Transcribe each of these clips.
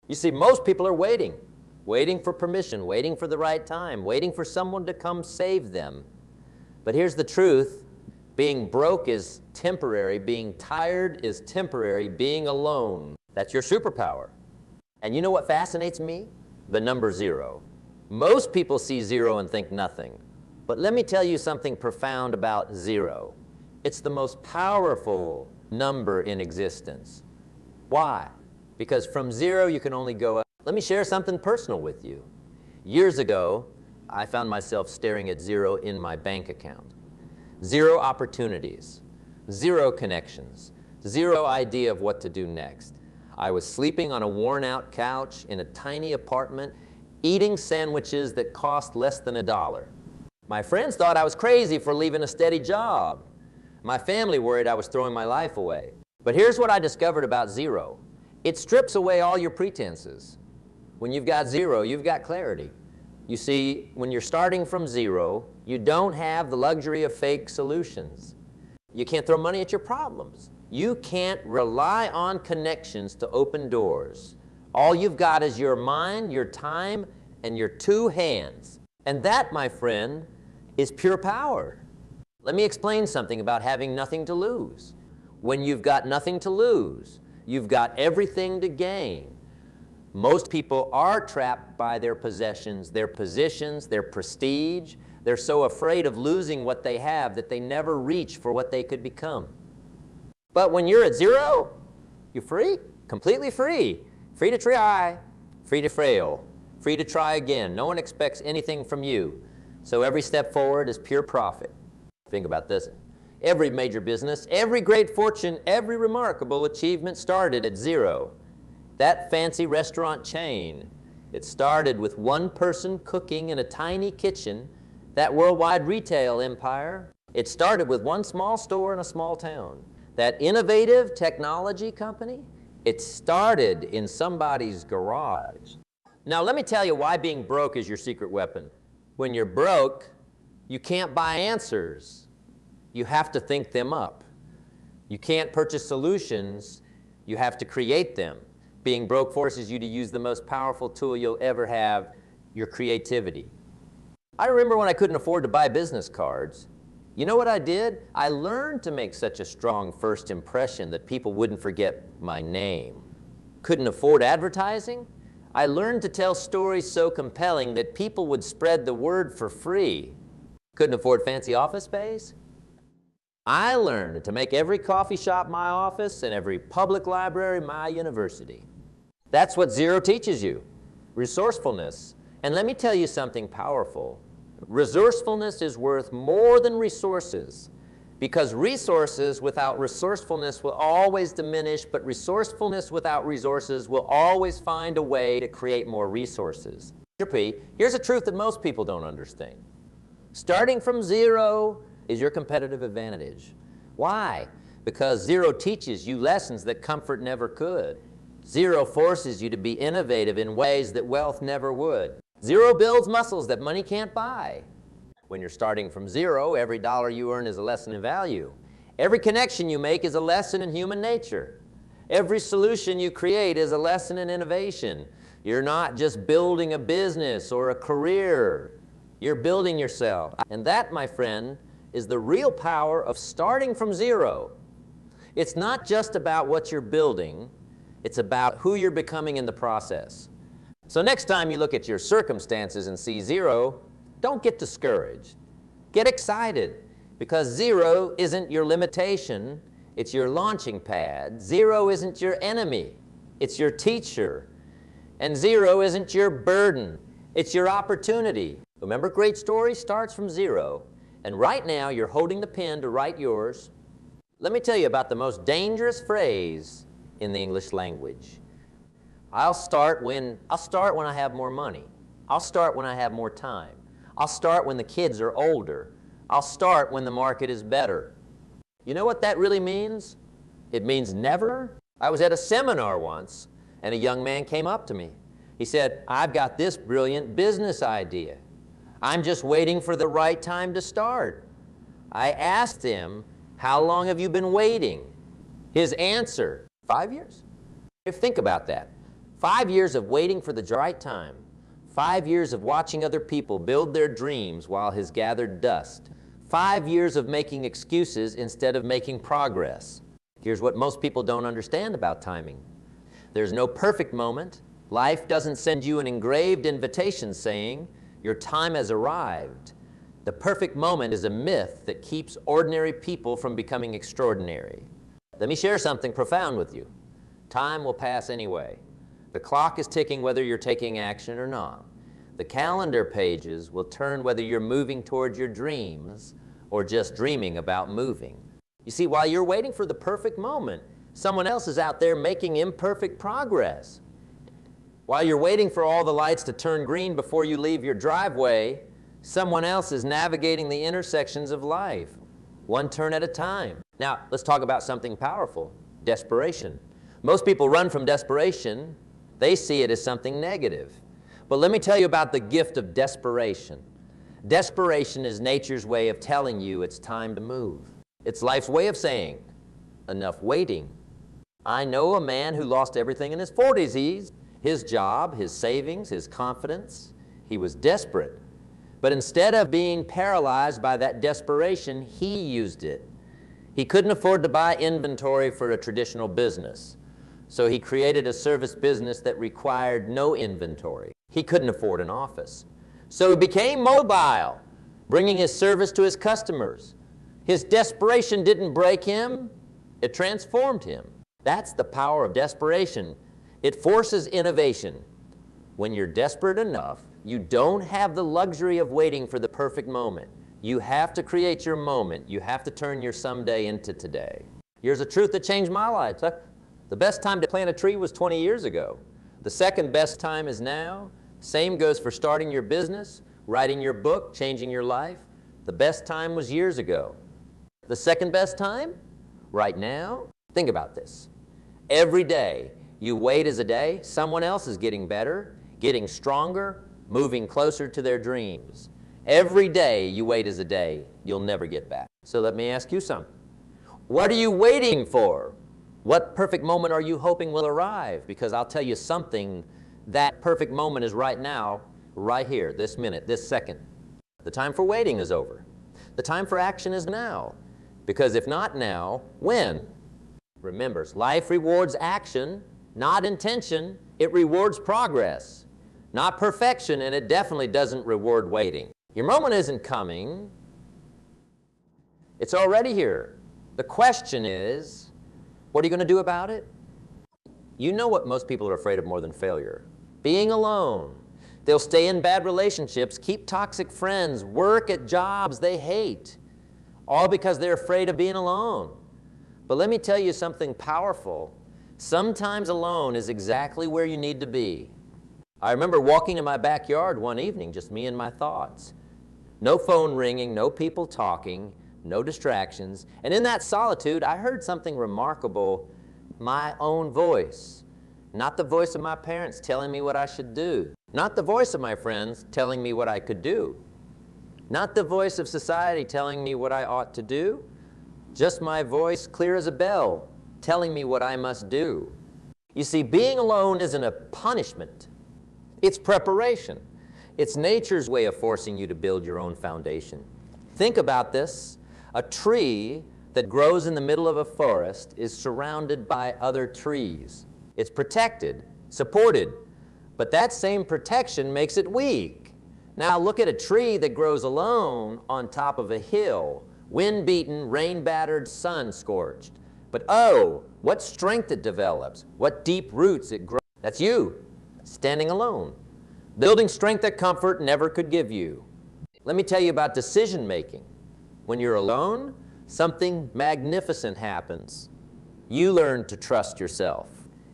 You see, most people are waiting for permission, waiting for the right time, waiting for someone to come save them. But here's the truth. Being broke is temporary. Being tired is temporary. Being alone, that's your superpower. And you know what fascinates me? The number 0. Most people see 0 and think nothing. But let me tell you something profound about 0. It's the most powerful number in existence. Why? Because from 0 you can only go up. Let me share something personal with you. Years ago, I found myself staring at 0 in my bank account. 0 opportunities, 0 connections, 0 idea of what to do next. I was sleeping on a worn-out couch in a tiny apartment, eating sandwiches that cost less than $1. My friends thought I was crazy for leaving a steady job. My family worried I was throwing my life away. But here's what I discovered about 0. It strips away all your pretenses. When you've got 0, you've got clarity. You see, when you're starting from 0, you don't have the luxury of fake solutions. You can't throw money at your problems. You can't rely on connections to open doors. All you've got is your mind, your time, and your 2 hands. And that, my friend, is pure power. Let me explain something about having nothing to lose. When you've got nothing to lose, you've got everything to gain. Most people are trapped by their possessions, their positions, their prestige. They're so afraid of losing what they have that they never reach for what they could become. But when you're at 0, you're free, completely free. Free to try, free to fail, free to try again. No one expects anything from you. So every step forward is pure profit. Think about this. Every major business, every great fortune, every remarkable achievement started at 0. That fancy restaurant chain, it started with one person cooking in a tiny kitchen. That worldwide retail empire, it started with one small store in a small town. That innovative technology company, it started in somebody's garage. Now let me tell you why being broke is your secret weapon. When you're broke, you can't buy answers. You have to think them up. You can't purchase solutions. You have to create them. Being broke forces you to use the most powerful tool you'll ever have, your creativity. I remember when I couldn't afford to buy business cards. You know what I did? I learned to make such a strong first impression that people wouldn't forget my name. Couldn't afford advertising? I learned to tell stories so compelling that people would spread the word for free. Couldn't afford fancy office space? I learned to make every coffee shop my office and every public library my university. That's what 0 teaches you, resourcefulness. And let me tell you something powerful. Resourcefulness is worth more than resources, because resources without resourcefulness will always diminish, but resourcefulness without resources will always find a way to create more resources. Here's a truth that most people don't understand. Starting from 0 is your competitive advantage. Why? Because 0 teaches you lessons that comfort never could. 0 forces you to be innovative in ways that wealth never would. 0 builds muscles that money can't buy. When you're starting from 0, every dollar you earn is a lesson in value. Every connection you make is a lesson in human nature. Every solution you create is a lesson in innovation. You're not just building a business or a career. You're building yourself. And that, my friend, is the real power of starting from 0. It's not just about what you're building. It's about who you're becoming in the process. So next time you look at your circumstances and see 0, don't get discouraged. Get excited, because 0 isn't your limitation, it's your launching pad. 0 isn't your enemy, it's your teacher. And 0 isn't your burden, it's your opportunity. Remember, great story starts from 0. And right now you're holding the pen to write yours. Let me tell you about the most dangerous phrase in the English language. I'll start when I have more money. I'll start when I have more time. I'll start when the kids are older. I'll start when the market is better. You know what that really means? It means never. I was at a seminar once, and a young man came up to me. He said, "I've got this brilliant business idea. I'm just waiting for the right time to start." I asked him, "How long have you been waiting?" His answer, 5 years. Think about that. 5 years of waiting for the right time. 5 years of watching other people build their dreams while his gathered dust. 5 years of making excuses instead of making progress. Here's what most people don't understand about timing. There's no perfect moment. Life doesn't send you an engraved invitation saying, your time has arrived. The perfect moment is a myth that keeps ordinary people from becoming extraordinary. Let me share something profound with you. Time will pass anyway. The clock is ticking whether you're taking action or not. The calendar pages will turn whether you're moving towards your dreams or just dreaming about moving. You see, while you're waiting for the perfect moment, someone else is out there making imperfect progress. While you're waiting for all the lights to turn green before you leave your driveway, someone else is navigating the intersections of life, one turn at a time. Now, let's talk about something powerful, desperation. Most people run from desperation. They see it as something negative. But let me tell you about the gift of desperation. Desperation is nature's way of telling you it's time to move. It's life's way of saying, enough waiting. I know a man who lost everything in his 40s. His job, his savings, his confidence. He was desperate. But instead of being paralyzed by that desperation, he used it. He couldn't afford to buy inventory for a traditional business. So he created a service business that required no inventory. He couldn't afford an office. So he became mobile, bringing his service to his customers. His desperation didn't break him, it transformed him. That's the power of desperation. It forces innovation. When you're desperate enough, you don't have the luxury of waiting for the perfect moment. You have to create your moment. You have to turn your someday into today. Here's a truth that changed my life. The best time to plant a tree was 20 years ago. The second best time is now. Same goes for starting your business, writing your book, changing your life. The best time was years ago. The second best time? Right now? Think about this. Every day you wait as a day, someone else is getting better, getting stronger, moving closer to their dreams. Every day you wait as a day, you'll never get back. So let me ask you something. What are you waiting for? What perfect moment are you hoping will arrive? Because I'll tell you something, that perfect moment is right now, right here, this minute, this second. The time for waiting is over. The time for action is now. Because if not now, when? Remember, life rewards action, not intention. It rewards progress, not perfection, and it definitely doesn't reward waiting. Your moment isn't coming. It's already here. The question is, what are you going to do about it? You know what most people are afraid of more than failure? Being alone. They'll stay in bad relationships, keep toxic friends, work at jobs they hate, all because they're afraid of being alone. But let me tell you something powerful. Sometimes alone is exactly where you need to be. I remember walking in my backyard one evening, just me and my thoughts. No phone ringing, no people talking, no distractions. And in that solitude, I heard something remarkable, my own voice. Not the voice of my parents telling me what I should do. Not the voice of my friends telling me what I could do. Not the voice of society telling me what I ought to do. Just my voice, clear as a bell, telling me what I must do. You see, being alone isn't a punishment. It's preparation. It's nature's way of forcing you to build your own foundation. Think about this. A tree that grows in the middle of a forest is surrounded by other trees. It's protected, supported, but that same protection makes it weak. Now look at a tree that grows alone on top of a hill, wind-beaten, rain-battered, sun-scorched. But oh, what strength it develops, what deep roots it grows. That's you, standing alone, building strength that comfort never could give you. Let me tell you about decision-making. When you're alone, something magnificent happens. You learn to trust yourself.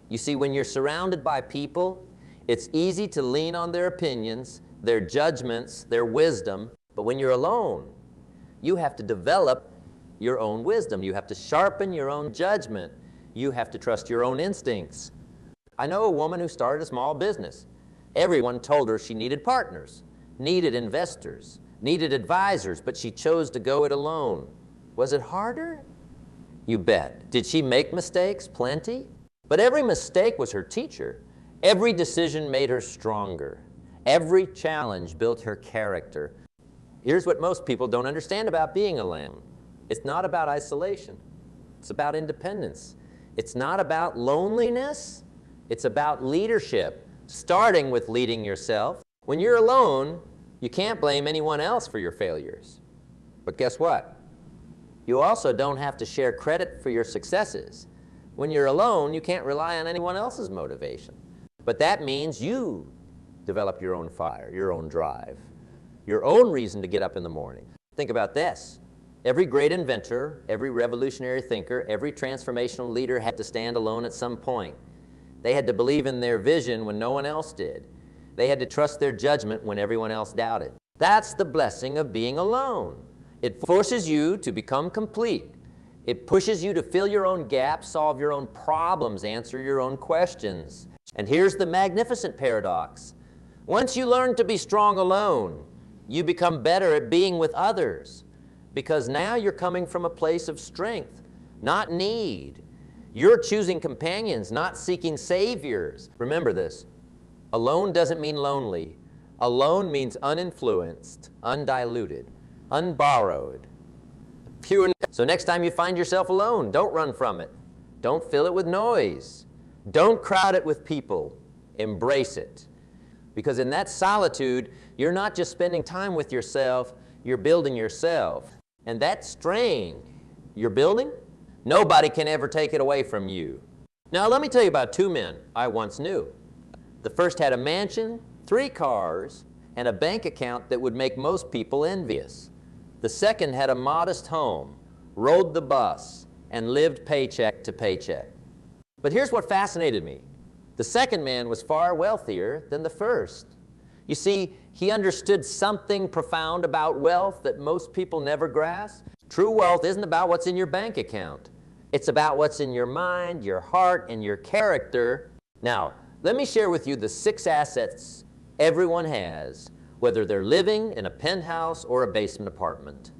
You see, when you're surrounded by people, it's easy to lean on their opinions, their judgments, their wisdom. But when you're alone, you have to develop your own wisdom. You have to sharpen your own judgment. You have to trust your own instincts. I know a woman who started a small business. Everyone told her she needed partners, needed investors, needed advisors, but she chose to go it alone. Was it harder? You bet. Did she make mistakes? Plenty. But every mistake was her teacher. Every decision made her stronger. Every challenge built her character. Here's what most people don't understand about being alone. It's not about isolation. It's about independence. It's not about loneliness. It's about leadership, starting with leading yourself. When you're alone, you can't blame anyone else for your failures. But guess what? You also don't have to share credit for your successes. When you're alone, you can't rely on anyone else's motivation. But that means you develop your own fire, your own drive, your own reason to get up in the morning. Think about this. Every great inventor, every revolutionary thinker, every transformational leader had to stand alone at some point. They had to believe in their vision when no one else did. They had to trust their judgment when everyone else doubted. That's the blessing of being alone. It forces you to become complete. It pushes you to fill your own gaps, solve your own problems, answer your own questions. And here's the magnificent paradox. Once you learn to be strong alone, you become better at being with others, because now you're coming from a place of strength, not need. You're choosing companions, not seeking saviors. Remember this. Alone doesn't mean lonely. Alone means uninfluenced, undiluted, unborrowed, pure. So next time you find yourself alone, don't run from it. Don't fill it with noise. Don't crowd it with people. Embrace it. Because in that solitude, you're not just spending time with yourself, you're building yourself. And that strength you're building, nobody can ever take it away from you. Now let me tell you about two men I once knew. The first had a mansion, 3 cars, and a bank account that would make most people envious. The second had a modest home, rode the bus, and lived paycheck to paycheck. But here's what fascinated me. The second man was far wealthier than the first. You see, he understood something profound about wealth that most people never grasp. True wealth isn't about what's in your bank account. It's about what's in your mind, your heart, and your character. Now, let me share with you the 6 assets everyone has, whether they're living in a penthouse or a basement apartment.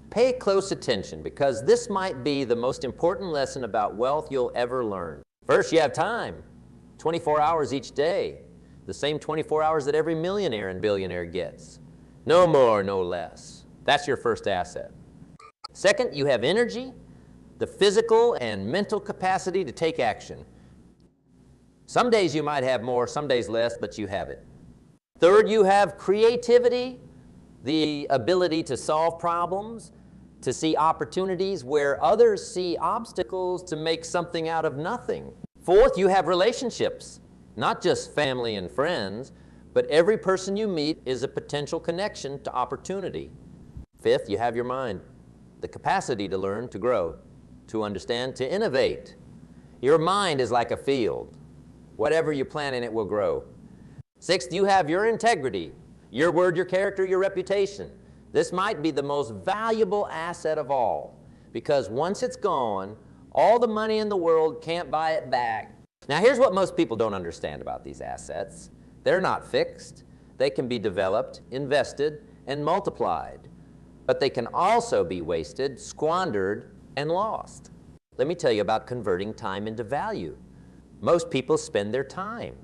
Pay close attention, because this might be the most important lesson about wealth you'll ever learn. First, you have time. 24 hours each day, the same 24 hours that every millionaire and billionaire gets. No more, no less. That's your first asset. Second, you have energy, the physical and mental capacity to take action. Some days you might have more, some days less, but you have it. Third, you have creativity, the ability to solve problems, to see opportunities where others see obstacles, to make something out of nothing. Fourth, you have relationships, not just family and friends, but every person you meet is a potential connection to opportunity. Fifth, you have your mind, the capacity to learn, to grow, to understand, to innovate. Your mind is like a field. Whatever you plant in it will grow. Sixth, you have your integrity, your word, your character, your reputation. This might be the most valuable asset of all, because once it's gone, all the money in the world can't buy it back. Now here's what most people don't understand about these assets. They're not fixed. They can be developed, invested, and multiplied. But they can also be wasted, squandered, and lost. Let me tell you about converting time into value. Most people spend their time.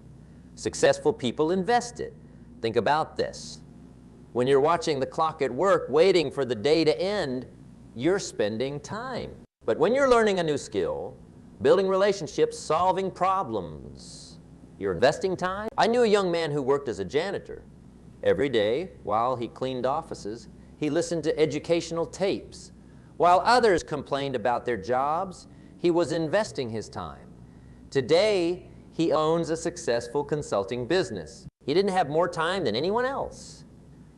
Successful people invest it. Think about this. When you're watching the clock at work, waiting for the day to end, you're spending time. But when you're learning a new skill, building relationships, solving problems, you're investing time. I knew a young man who worked as a janitor. Every day, while he cleaned offices, he listened to educational tapes. While others complained about their jobs, he was investing his time. Today, he owns a successful consulting business. He didn't have more time than anyone else.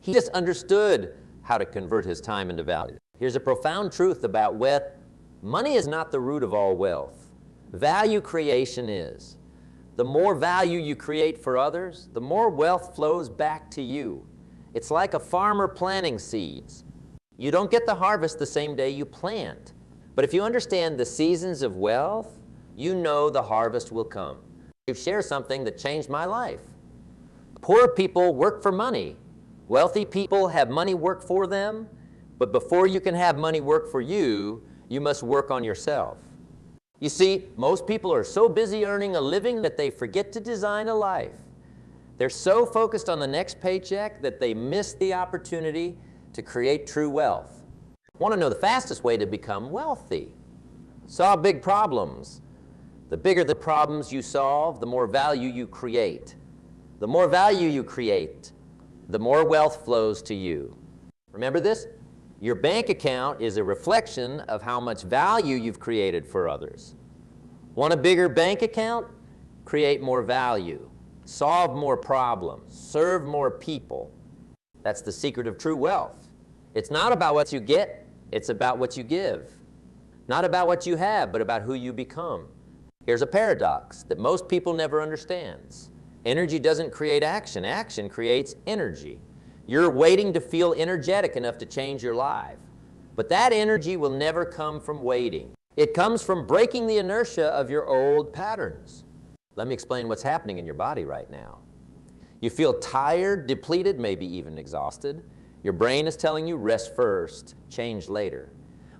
He just understood how to convert his time into value. Here's a profound truth about wealth. Money is not the root of all wealth. Value creation is. The more value you create for others, the more wealth flows back to you. It's like a farmer planting seeds. You don't get the harvest the same day you plant. But if you understand the seasons of wealth, you know the harvest will come. You share something that changed my life. Poor people work for money. Wealthy people have money work for them. But before you can have money work for you, you must work on yourself. You see, most people are so busy earning a living that they forget to design a life. They're so focused on the next paycheck that they miss the opportunity to create true wealth. Want to know the fastest way to become wealthy? Solve big problems. The bigger the problems you solve, the more value you create. The more value you create, the more wealth flows to you. Remember this? Your bank account is a reflection of how much value you've created for others. Want a bigger bank account? Create more value. Solve more problems. Serve more people. That's the secret of true wealth. It's not about what you get, it's about what you give. Not about what you have, but about who you become. Here's a paradox that most people never understands. Energy doesn't create action. Action creates energy. You're waiting to feel energetic enough to change your life. But that energy will never come from waiting. It comes from breaking the inertia of your old patterns. Let me explain what's happening in your body right now. You feel tired, depleted, maybe even exhausted. Your brain is telling you, rest first, change later.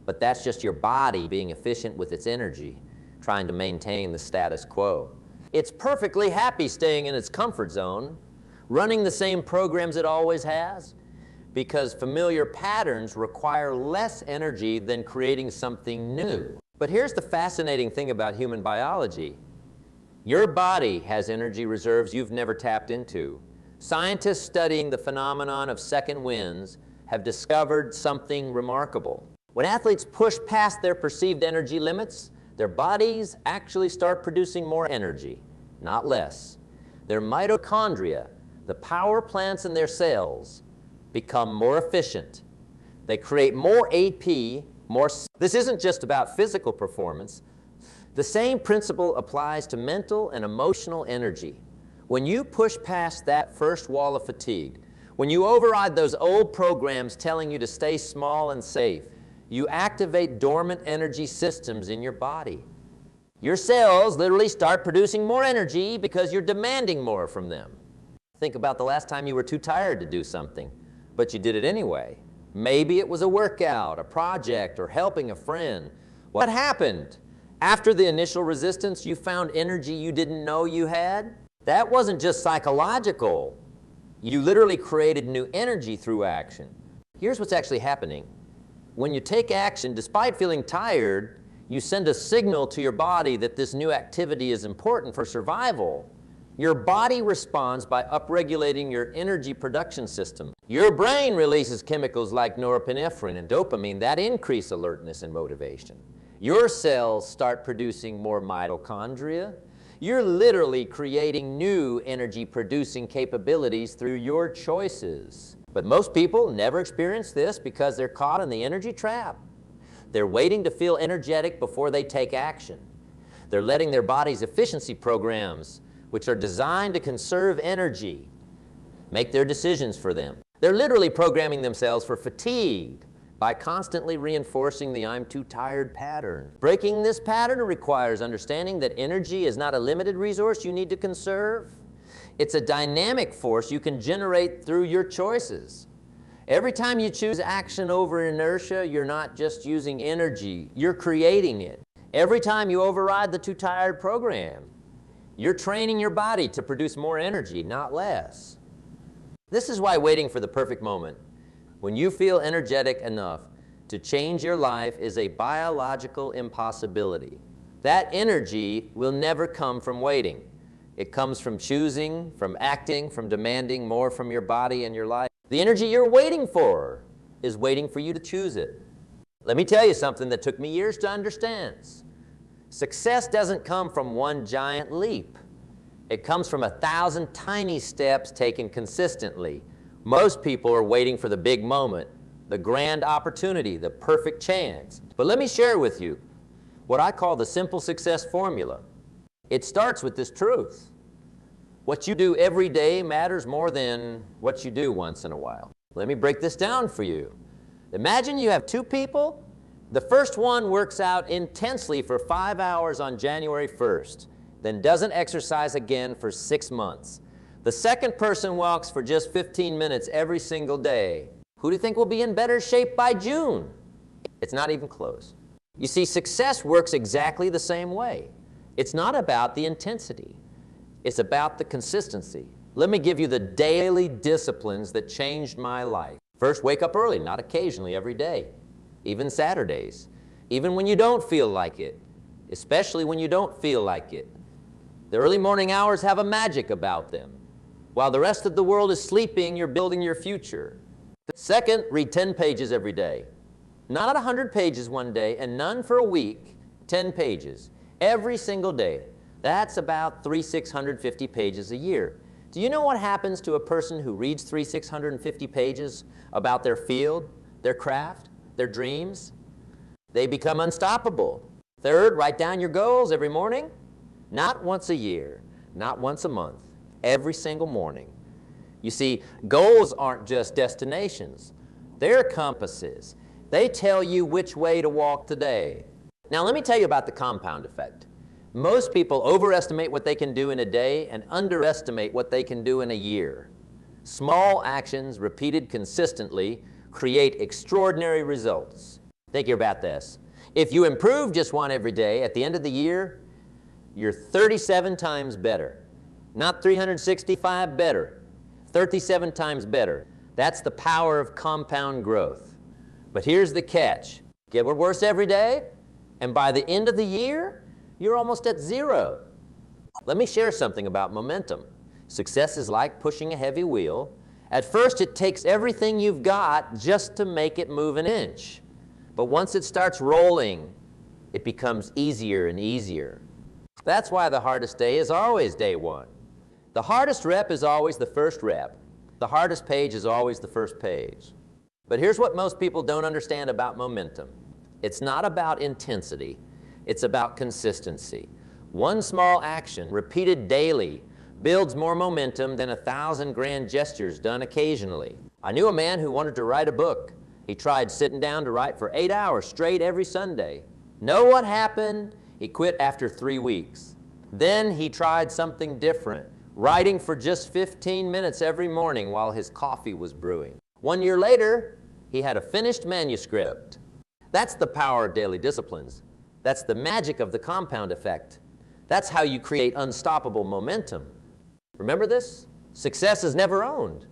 But that's just your body being efficient with its energy, trying to maintain the status quo. It's perfectly happy staying in its comfort zone, running the same programs it always has, because familiar patterns require less energy than creating something new. But here's the fascinating thing about human biology. Your body has energy reserves you've never tapped into. Scientists studying the phenomenon of second winds have discovered something remarkable. When athletes push past their perceived energy limits, their bodies actually start producing more energy, not less. Their mitochondria, the power plants in their cells, become more efficient. They create more AP, more. This isn't just about physical performance. The same principle applies to mental and emotional energy. When you push past that first wall of fatigue, when you override those old programs telling you to stay small and safe, you activate dormant energy systems in your body. Your cells literally start producing more energy because you're demanding more from them. Think about the last time you were too tired to do something, but you did it anyway. Maybe it was a workout, a project, or helping a friend. What happened? After the initial resistance, you found energy you didn't know you had? That wasn't just psychological. You literally created new energy through action. Here's what's actually happening. When you take action, despite feeling tired, you send a signal to your body that this new activity is important for survival. Your body responds by upregulating your energy production system. Your brain releases chemicals like norepinephrine and dopamine that increase alertness and motivation. Your cells start producing more mitochondria. You're literally creating new energy-producing capabilities through your choices. But most people never experience this because they're caught in the energy trap. They're waiting to feel energetic before they take action. They're letting their body's efficiency programs, which are designed to conserve energy, make their decisions for them. They're literally programming themselves for fatigue by constantly reinforcing the "I'm too tired" pattern. Breaking this pattern requires understanding that energy is not a limited resource you need to conserve. It's a dynamic force you can generate through your choices. Every time you choose action over inertia, you're not just using energy, you're creating it. Every time you override the "too tired" program, you're training your body to produce more energy, not less. This is why waiting for the perfect moment, when you feel energetic enough to change your life, is a biological impossibility. That energy will never come from waiting. It comes from choosing, from acting, from demanding more from your body and your life. The energy you're waiting for is waiting for you to choose it. Let me tell you something that took me years to understand. Success doesn't come from one giant leap. It comes from 1,000 tiny steps taken consistently. Most people are waiting for the big moment, the grand opportunity, the perfect chance. But let me share with you what I call the simple success formula. It starts with this truth. What you do every day matters more than what you do once in a while. Let me break this down for you. Imagine you have two people. The first one works out intensely for 5 hours on January 1st, then doesn't exercise again for 6 months. The second person walks for just 15 minutes every single day. Who do you think will be in better shape by June? It's not even close. You see, success works exactly the same way. It's not about the intensity. It's about the consistency. Let me give you the daily disciplines that changed my life. First, wake up early, not occasionally, every day, even Saturdays, even when you don't feel like it, especially when you don't feel like it. The early morning hours have a magic about them. While the rest of the world is sleeping, you're building your future. Second, read 10 pages every day. Not 100 pages one day, and none for a week, 10 pages. Every single day. That's about 650 pages a year. Do you know what happens to a person who reads 650 pages about their field, their craft, their dreams? They become unstoppable. Third, write down your goals every morning. Not once a year, not once a month, every single morning. You see, goals aren't just destinations. They're compasses. They tell you which way to walk today. Now let me tell you about the compound effect. Most people overestimate what they can do in a day and underestimate what they can do in a year. Small actions repeated consistently create extraordinary results. Think about this. If you improve just one every day, at the end of the year, you're 37 times better. Not 365 better, 37 times better. That's the power of compound growth. But here's the catch. Get worse every day, and by the end of the year, you're almost at zero. Let me share something about momentum. Success is like pushing a heavy wheel. At first, it takes everything you've got just to make it move an inch. But once it starts rolling, it becomes easier and easier. That's why the hardest day is always day one. The hardest rep is always the first rep. The hardest page is always the first page. But here's what most people don't understand about momentum. It's not about intensity. It's about consistency. One small action, repeated daily, builds more momentum than 1,000 grand gestures done occasionally. I knew a man who wanted to write a book. He tried sitting down to write for 8 hours straight every Sunday. Know what happened? He quit after 3 weeks. Then he tried something different, writing for just 15 minutes every morning while his coffee was brewing. 1 year later, he had a finished manuscript. That's the power of daily disciplines. That's the magic of the compound effect. That's how you create unstoppable momentum. Remember this? Success is never owned.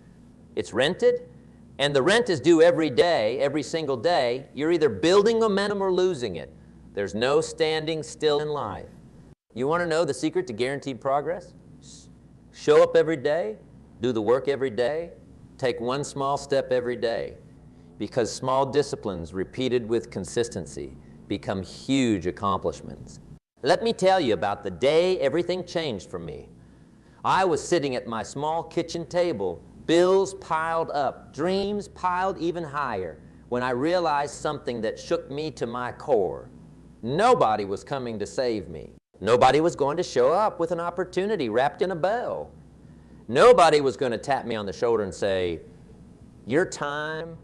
It's rented, and the rent is due every day, every single day. You're either building momentum or losing it. There's no standing still in life. You want to know the secret to guaranteed progress? Show up every day, do the work every day, take one small step every day. Because small disciplines repeated with consistency become huge accomplishments. Let me tell you about the day everything changed for me. I was sitting at my small kitchen table, bills piled up, dreams piled even higher, when I realized something that shook me to my core. Nobody was coming to save me. Nobody was going to show up with an opportunity wrapped in a bow. Nobody was going to tap me on the shoulder and say, "Your time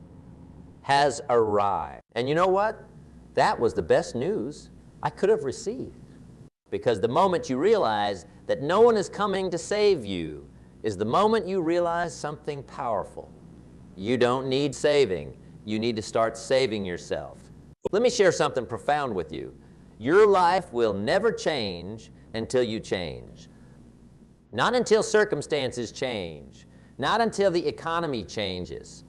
has arrived." And you know what? That was the best news I could have received. Because the moment you realize that no one is coming to save you is the moment you realize something powerful. You don't need saving. You need to start saving yourself. Let me share something profound with you. Your life will never change until you change. Not until circumstances change. Not until the economy changes.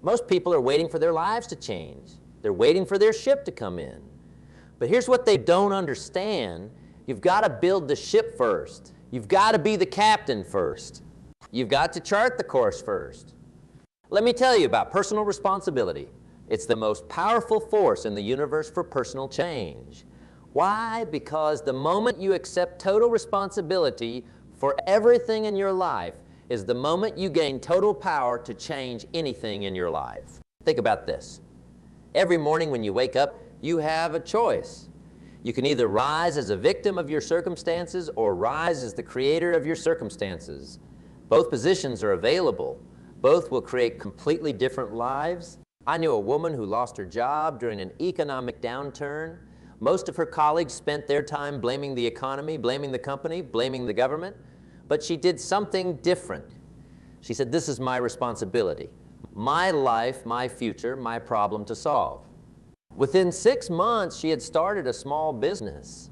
Most people are waiting for their lives to change. They're waiting for their ship to come in. But here's what they don't understand. You've got to build the ship first. You've got to be the captain first. You've got to chart the course first. Let me tell you about personal responsibility. It's the most powerful force in the universe for personal change. Why? Because the moment you accept total responsibility for everything in your life is the moment you gain total power to change anything in your life. Think about this. Every morning when you wake up, you have a choice. You can either rise as a victim of your circumstances or rise as the creator of your circumstances. Both positions are available. Both will create completely different lives. I knew a woman who lost her job during an economic downturn. Most of her colleagues spent their time blaming the economy, blaming the company, blaming the government. But she did something different. She said, "This is my responsibility. My life, my future, my problem to solve." Within 6 months, she had started a small business.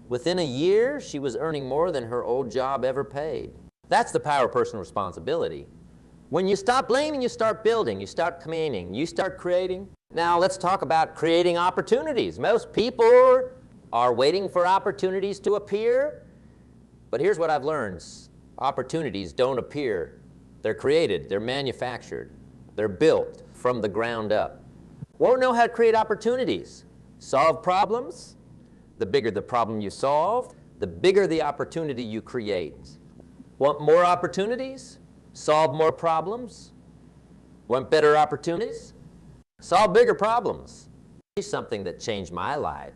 Within a year, she was earning more than her old job ever paid. That's the power of personal responsibility. When you stop blaming, you start building, you start commanding, you start creating. Now let's talk about creating opportunities. Most people are waiting for opportunities to appear, but here's what I've learned. Opportunities don't appear. They're created, they're manufactured, they're built from the ground up. Won't know how to create opportunities. Solve problems. The bigger the problem you solve, the bigger the opportunity you create. Want more opportunities? Solve more problems. Want better opportunities? Solve bigger problems. Here's something that changed my life.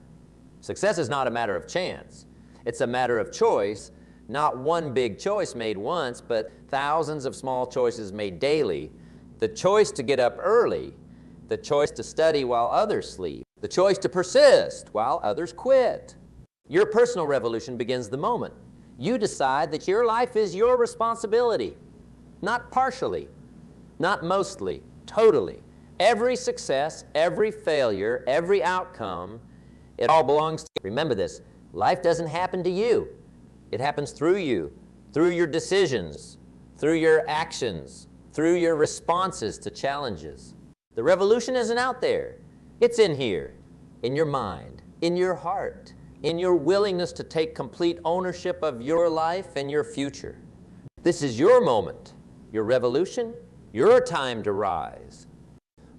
Success is not a matter of chance. It's a matter of choice. Not one big choice made once, but thousands of small choices made daily. The choice to get up early, the choice to study while others sleep, the choice to persist while others quit. Your personal revolution begins the moment you decide that your life is your responsibility. Not partially, not mostly, totally. Every success, every failure, every outcome, it all belongs to you. Remember this, life doesn't happen to you. It happens through you, through your decisions, through your actions, through your responses to challenges. The revolution isn't out there. It's in here, in your mind, in your heart, in your willingness to take complete ownership of your life and your future. This is your moment, your revolution, your time to rise.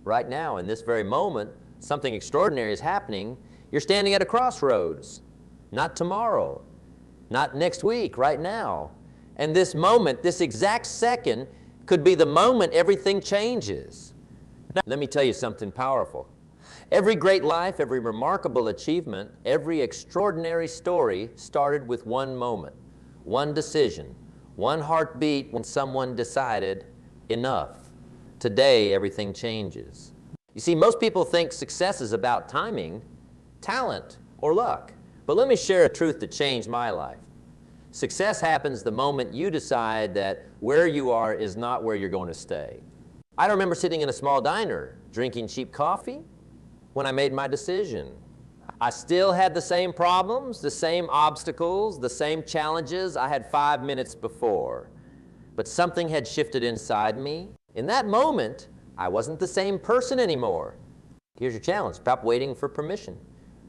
Right now, in this very moment, something extraordinary is happening. You're standing at a crossroads. Not tomorrow, not next week, right now. And this moment, this exact second, could be the moment everything changes. Now, let me tell you something powerful. Every great life, every remarkable achievement, every extraordinary story started with one moment, one decision, one heartbeat when someone decided, enough. Today, everything changes. You see, most people think success is about timing, talent, or luck. But let me share a truth that changed my life. Success happens the moment you decide that where you are is not where you're going to stay. I remember sitting in a small diner, drinking cheap coffee, when I made my decision. I still had the same problems, the same obstacles, the same challenges I had 5 minutes before. But something had shifted inside me. In that moment, I wasn't the same person anymore. Here's your challenge. Stop waiting for permission.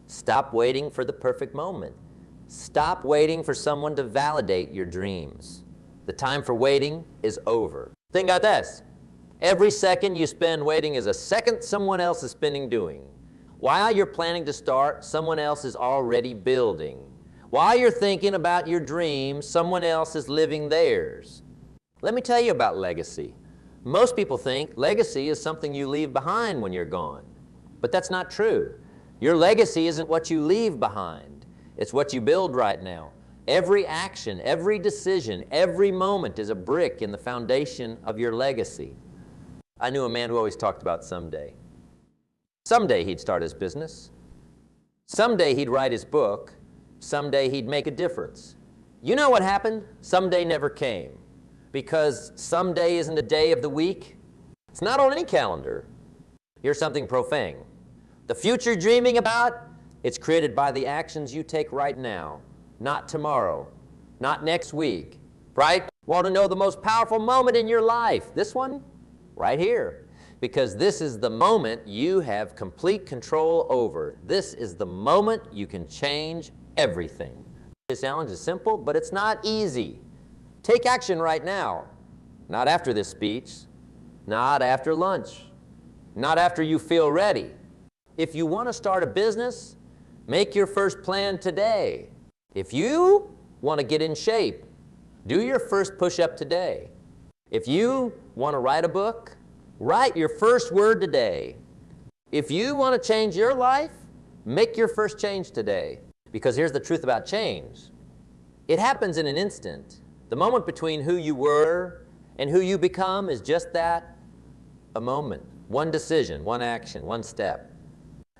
Stop waiting for the perfect moment. Stop waiting for someone to validate your dreams. The time for waiting is over. Think about this. Every second you spend waiting is a second someone else is spending doing. While you're planning to start, someone else is already building. While you're thinking about your dreams, someone else is living theirs. Let me tell you about legacy. Most people think legacy is something you leave behind when you're gone. But that's not true. Your legacy isn't what you leave behind. It's what you build right now. Every action, every decision, every moment is a brick in the foundation of your legacy. I knew a man who always talked about someday. Someday he'd start his business. Someday he'd write his book. Someday he'd make a difference. You know what happened? Someday never came. Because someday isn't a day of the week. It's not on any calendar. Here's something profane. The future you're dreaming about, it's created by the actions you take right now, not tomorrow, not next week, right? Want to know the most powerful moment in your life? This one? Right here. Because this is the moment you have complete control over. This is the moment you can change everything. This challenge is simple, but it's not easy. Take action right now. Not after this speech, not after lunch, not after you feel ready. If you want to start a business, make your first plan today. If you want to get in shape, do your first push-up today. If you want to write a book, write your first word today. If you want to change your life, make your first change today. Because here's the truth about change. It happens in an instant. The moment between who you were and who you become is just that, a moment. One decision, one action, one step.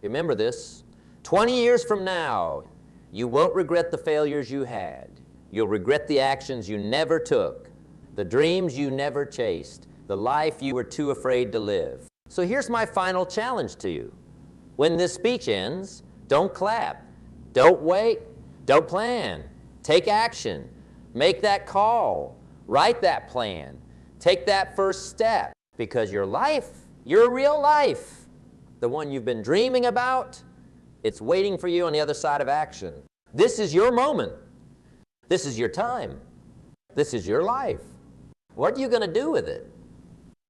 Remember this, 20 years from now, you won't regret the failures you had. You'll regret the actions you never took, the dreams you never chased, the life you were too afraid to live. So here's my final challenge to you. When this speech ends, don't clap. Don't wait. Don't plan. Take action. Make that call. Write that plan. Take that first step. Because your life, your real life, the one you've been dreaming about, it's waiting for you on the other side of action. This is your moment. This is your time. This is your life. What are you going to do with it?